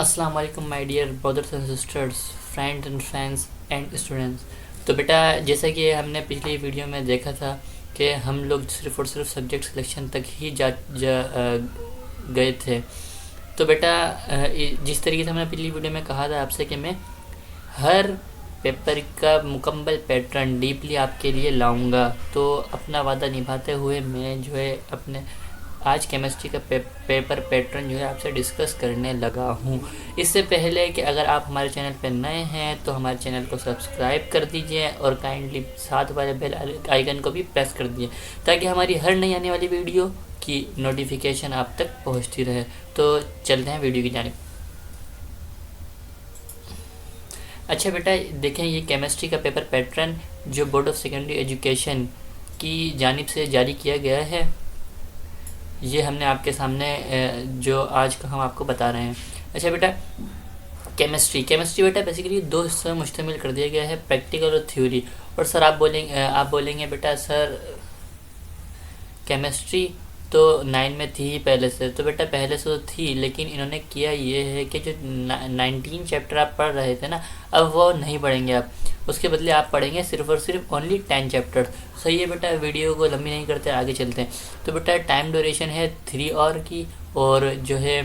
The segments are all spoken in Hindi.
अस्सलाम वालेकुम my dear brothers and sisters, friends and fans and students. तो बेटा, जैसा कि हमने पिछली वीडियो में देखा था कि हम लोग सिर्फ़ और सिर्फ सब्जेक्ट सिलेक्शन तक ही गए थे। तो बेटा, जिस तरीके से हमने पिछली वीडियो में कहा था आपसे कि मैं हर पेपर का मुकम्मल पैटर्न डीपली आपके लिए लाऊंगा, तो अपना वादा निभाते हुए मैं जो है अपने आज केमिस्ट्री का पेपर पैटर्न जो है आपसे डिस्कस करने लगा हूँ। इससे पहले कि अगर आप हमारे चैनल पर नए हैं तो हमारे चैनल को सब्सक्राइब कर दीजिए और काइंडली साथ वाले बेल आइकन को भी प्रेस कर दीजिए ताकि हमारी हर नई आने वाली वीडियो की नोटिफिकेशन आप तक पहुँचती रहे। तो चलते हैं वीडियो की जानिब। अच्छा बेटा, देखें ये केमिस्ट्री का पेपर पैटर्न जो बोर्ड ऑफ सेकेंडरी एजुकेशन की जानिब से जारी किया गया है, ये हमने आपके सामने जो आज का हम आपको बता रहे हैं। अच्छा बेटा, केमिस्ट्री बेटा बेसिकली दो हिस्सों में मुश्तमिल कर दिया गया है, प्रैक्टिकल और थ्योरी। और सर आप बोलेंगे बेटा सर केमिस्ट्री तो 9 में थी ही पहले से। तो बेटा पहले से तो थी, लेकिन इन्होंने किया ये है कि जो 19 चैप्टर आप पढ़ रहे थे ना, अब वो नहीं पढ़ेंगे आप, उसके बदले आप पढ़ेंगे सिर्फ और सिर्फ ओनली 10 चैप्टर। सही है बेटा, वीडियो को लंबी नहीं करते, आगे चलते हैं। तो बेटा टाइम ड्यूरेशन है 3 आवर की, और जो है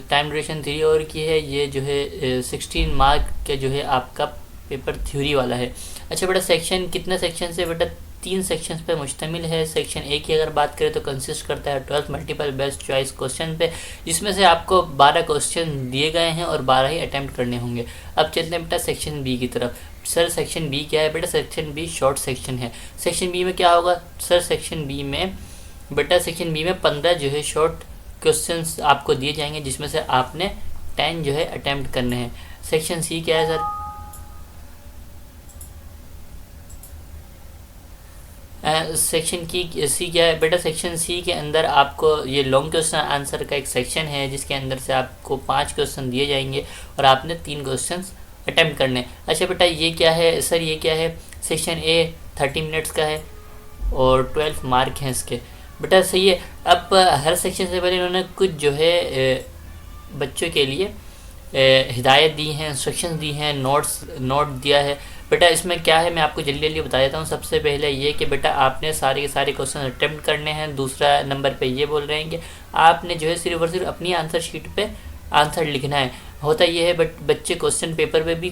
टाइम ड्यूरेशन 3 आवर की है। ये जो है 16 मार्क के जो है आपका पेपर थ्योरी वाला है। अच्छा बेटा, सेक्शन कितने सेक्शन से? बेटा 3 सेक्शंस पे मुश्तमिल है। सेक्शन 1 की अगर बात करें तो कंसिस्ट करता है 12 मल्टीपल बेस्ट चॉइस क्वेश्चन पे, जिसमें से आपको 12 क्वेश्चन दिए गए हैं और 12 ही अटैम्प्ट करने होंगे। अब चलते हैं बेटा सेक्शन बी की तरफ। सर सेक्शन बी क्या है? बेटा सेक्शन बी शॉर्ट सेक्शन है। सेक्शन बी में क्या होगा सर? सेक्शन बी में 15 जो है शॉर्ट क्वेश्चंस आपको दिए जाएंगे, जिसमें से आपने 10 जो है अटैम्प्ट करने हैं। सेक्शन सी क्या है सर? सेक्शन की सी क्या है? बेटा सेक्शन सी के अंदर आपको ये लॉन्ग क्वेश्चन आंसर का एक सेक्शन है, जिसके अंदर से आपको 5 क्वेश्चन दिए जाएंगे और आपने 3 क्वेश्चन अटैम्प्ट करने। अच्छा बेटा ये क्या है सर? ये क्या है? सेक्शन ए 30 मिनट्स का है और 12 मार्क हैं इसके। बेटा सही है। अब हर सेक्शन से पहले इन्होंने कुछ जो है बच्चों के लिए हिदायत दी हैं, इंस्ट्रक्शंस दी हैं, नोट दिया है। बेटा इसमें क्या है मैं आपको जल्दी जल्दी बता देता हूँ। सबसे पहले ये कि बेटा आपने सारे के सारे क्वेश्चन अटेम्प्ट करने हैं। दूसरा नंबर पे ये बोल रहे हैं कि आपने जो है सिर्फ और सिर्फ अपनी आंसर शीट पे आंसर लिखना है। होता ये है बट बच्चे क्वेश्चन पेपर पे भी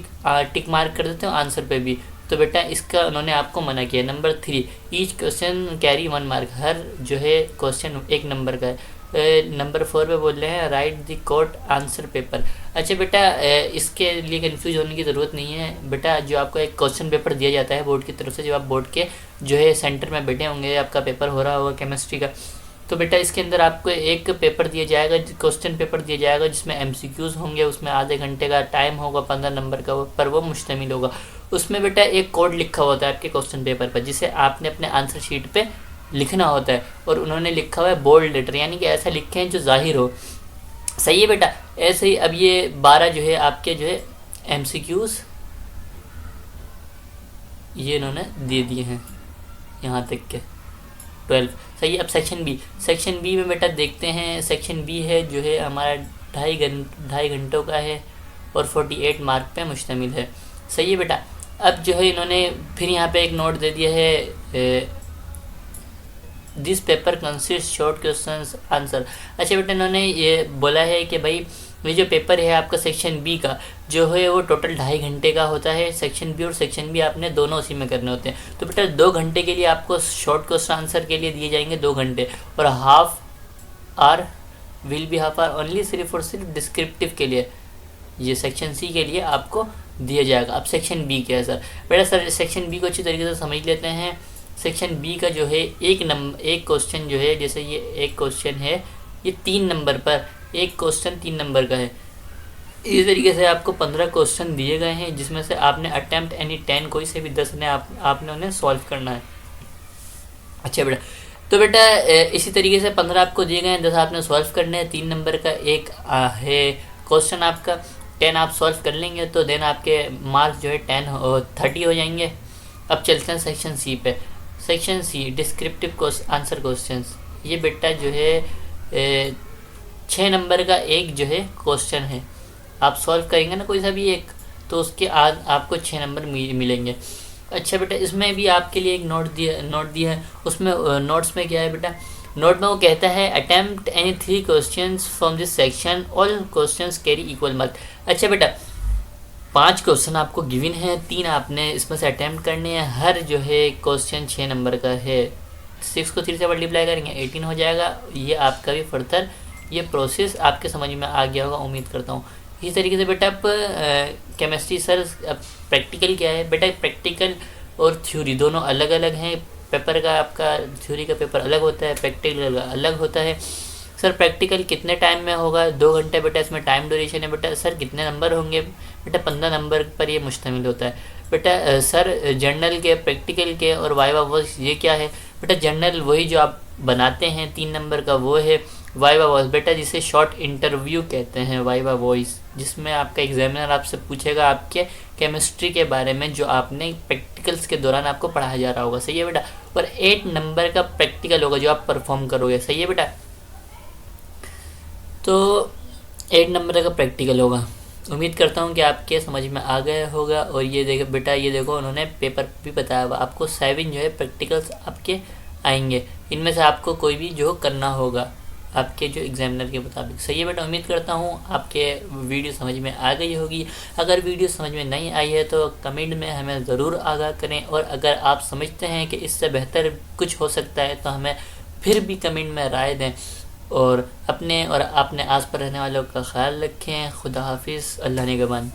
टिक मार्क कर देते हैं, आंसर पे भी। तो बेटा इसका उन्होंने आपको मना किया। Number 3, each question carry 1 mark. हर जो है क्वेश्चन 1 नंबर का है। नंबर 4 पे बोल रहे हैं right the court answer paper. अच्छा बेटा इसके लिए कंफ्यूज होने की ज़रूरत नहीं है। बेटा जो आपको एक क्वेश्चन पेपर दिया जाता है बोर्ड की तरफ से, जब आप बोर्ड के जो है सेंटर में बैठे होंगे, आपका पेपर हो रहा होगा केमिस्ट्री का, तो बेटा इसके अंदर आपको एक पेपर दिया जाएगा, क्वेश्चन पेपर दिया जाएगा, जिसमें MCQs होंगे। उसमें आधे घंटे का टाइम होगा, 15 नंबर का पर वो मुश्तमिल होगा। उसमें बेटा एक कोड लिखा होता है आपके क्वेश्चन पेपर पर, जिसे आपने अपने आंसर शीट पे लिखना होता है। और उन्होंने लिखा हुआ है बोल्ड लेटर, यानी कि ऐसा लिखे हैं जो जाहिर हो। सही है बेटा। ऐसे ही अब ये 12 जो है आपके जो है MCQs ये इन्होंने दे दिए हैं यहाँ तक के 12। सही है। अब सेक्शन बी में बेटा देखते हैं। सेक्शन बी है जो है हमारा 2.5 घंटों का है और 48 मार्क पे मुश्तमिल है। सही है बेटा। अब जो है इन्होंने फिर यहाँ पे एक नोट दे दिया है, this paper consist short question answer. अच्छा बेटा इन्होंने ये बोला है कि भाई ये जो पेपर है आपका सेक्शन बी का जो है वो टोटल 2.5 घंटे का होता है। सेक्शन बी और सेक्शन बी आपने दोनों उसी में करने होते हैं। तो बेटा 2 घंटे के लिए आपको शॉर्ट क्वेश्चन आंसर के लिए दिए जाएंगे 2 घंटे, और half hour will be half hour only सिर्फ और सिर्फ डिस्क्रिप्टिव के लिए, ये सेक्शन सी के लिए आपको दिया जाएगा। अब सेक्शन बी क्या है सर? बेटा सर सेक्शन बी को अच्छी तरीके से समझ लेते हैं। सेक्शन बी का जो है एक क्वेश्चन जो है, जैसे ये एक क्वेश्चन है, ये 3 नंबर पर एक क्वेश्चन 3 नंबर का है। इस तरीके से आपको 15 क्वेश्चन दिए गए हैं, जिसमें से आपने अटेम्प्ट एनी 10 कोई से भी 10 ने आपने उन्हें सॉल्व करना है। अच्छा बेटा, तो बेटा इसी तरीके से 15 आपको दिए गए हैं, 10 आपने सॉल्व करने हैं। 3 नंबर का एक है क्वेश्चन आपका, 10 आप सॉल्व कर लेंगे तो देन आपके मार्क्स जो है 30 हो जाएंगे। अब चलते हैं सेक्शन सी पे। Section C descriptive answer questions. ये बेटा जो है 6 नंबर का एक जो है क्वेश्चन है, आप सॉल्व करेंगे ना कोई सा भी एक, तो उसके आज आपको 6 नंबर मिलेंगे। अच्छा बेटा, इसमें भी आपके लिए एक नोट दिया है। उसमें नोट्स में क्या है बेटा, नोट में वो कहता है attempt any 3 questions from this section, all questions carry equal mark. अच्छा बेटा, 5 क्वेश्चन आपको गिवन है, 3 आपने इसमें से अटेम्प्ट करने हैं। हर जो है क्वेश्चन 6 नंबर का है। 6 को 3 से मल्टीप्लाई करेंगे 18 हो जाएगा। ये आपका भी फर्दर ये प्रोसेस आपके समझ में आ गया होगा, उम्मीद करता हूँ। इसी तरीके से बेटा आप केमिस्ट्री सर, अब प्रैक्टिकल क्या है बेटा, प्रैक्टिकल और थ्योरी दोनों अलग अलग हैं। पेपर का आपका थ्योरी का पेपर अलग होता है, प्रैक्टिकल का अलग होता है। सर प्रैक्टिकल कितने टाइम में होगा, 2 घंटे बेटा, इसमें टाइम ड्यूरेशन है बेटा। सर कितने नंबर होंगे बेटा, 15 नंबर पर ये मुश्तमिल होता है बेटा। सर जर्नल के, प्रैक्टिकल के और वाइवा वॉइस ये क्या है बेटा, जर्नल वही जो आप बनाते हैं 3 नंबर का, वो है वाइवा वॉइस बेटा, जिसे शॉर्ट इंटरव्यू कहते हैं, वाइवा वॉइस, जिसमें आपका एग्जामिनर आपसे पूछेगा आपके केमिस्ट्री के बारे में जो आपने प्रैक्टिकल्स के दौरान आपको पढ़ाया जा रहा होगा, सही है बेटा। और 8 नंबर का प्रैक्टिकल होगा जो आप परफॉर्म करोगे, सही है बेटा। तो 8 नंबर का प्रैक्टिकल होगा। उम्मीद करता हूँ कि आपके समझ में आ गया होगा। और ये देखो बेटा, ये देखो उन्होंने पेपर भी बताया हुआ आपको 7 जो है प्रैक्टिकल्स आपके आएंगे। इनमें से आपको कोई भी जो करना होगा आपके जो एग्जामिनर के मुताबिक, सही है बेटा। उम्मीद करता हूँ आपके वीडियो समझ में आ गई होगी। अगर वीडियो समझ में नहीं आई है तो कमेंट में हमें ज़रूर आगाह करें, और अगर आप समझते हैं कि इससे बेहतर कुछ हो सकता है तो हमें फिर भी कमेंट में राय दें। और अपने और अपने आस पास रहने वालों का ख्याल रखें। खुदा हाफिज़, अल्लाह निगहबान।